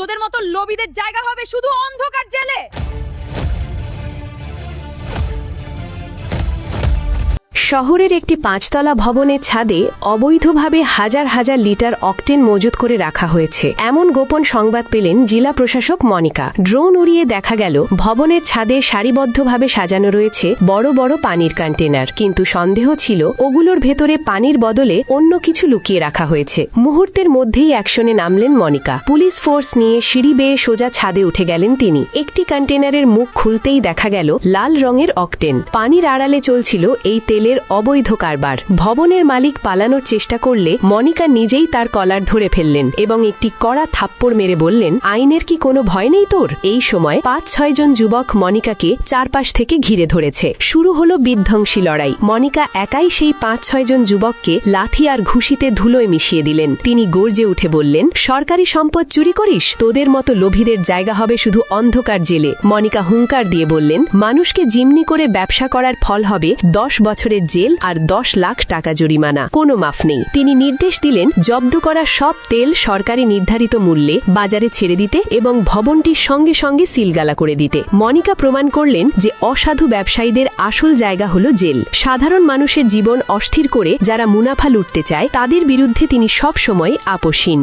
তোদের মতো লোভীদের জায়গা হবে শুধু অন্ধকার জেলে। শহরের একটি ৫তলা ভবনের ছাদে অবৈধভাবে হাজার হাজার লিটার অকটেন মজুত করে রাখা হয়েছে এমন গোপন সংবাদ পেলেন জেলা প্রশাসক মনিকা। ড্রোন উড়িয়ে দেখা গেল ভবনের ছাদে সারিবদ্ধভাবে সাজানো রয়েছে বড় বড় পানির কন্টেনার, কিন্তু সন্দেহ ছিল ওগুলোর ভেতরে পানির বদলে অন্য কিছু লুকিয়ে রাখা হয়েছে। মুহূর্তের মধ্যেই অ্যাকশনে নামলেন মনিকা। পুলিশ ফোর্স নিয়ে সিঁড়ি বেয়ে সোজা ছাদে উঠে গেলেন তিনি। একটি কন্টেনারের মুখ খুলতেই দেখা গেল লাল রঙের অকটেন। পানির আড়ালে চলছিল এই তেলের অবৈধ কারবার। ভবনের মালিক পালানোর চেষ্টা করলে মনিকা নিজেই তার কলার ধরে ফেললেন এবং একটি কড়া থাপ্পড় মেরে বললেন, আইনের কি কোনো ভয় নেই তোর? এই সময় ৫-৬ জন যুবক মনিকাকে চারপাশ থেকে ঘিরে ধরেছে। শুরু হলো বিধ্বংসী লড়াই। মনিকা একাই সেই ৫-৬ জন যুবককে লাথি আর ঘুষিতে ধুলোয় মিশিয়ে দিলেন। তিনি গর্জে উঠে বললেন, সরকারি সম্পদ চুরি করিস? তোদের মতো লোভীদের জায়গা হবে শুধু অন্ধকার জেলে। মনিকা হুঙ্কার দিয়ে বললেন, মানুষকে জিম্মি করে ব্যবসা করার ফল হবে ১০ বছরের জেল আর ১০ লাখ টাকা জরিমানা। কোনো মাফ নেই। তিনি নির্দেশ দিলেন জব্দ করা সব তেল সরকারি নির্ধারিত মূল্যে বাজারে ছেড়ে দিতে এবং ভবনটির সঙ্গে সঙ্গে সিলগালা করে দিতে। মনিকা প্রমাণ করলেন যে অসাধু ব্যবসায়ীদের আসল জায়গা হলো জেল। সাধারণ মানুষের জীবন অস্থির করে যারা মুনাফা লুটতে চায় তাদের বিরুদ্ধে তিনি সব সময় আপোষহীন।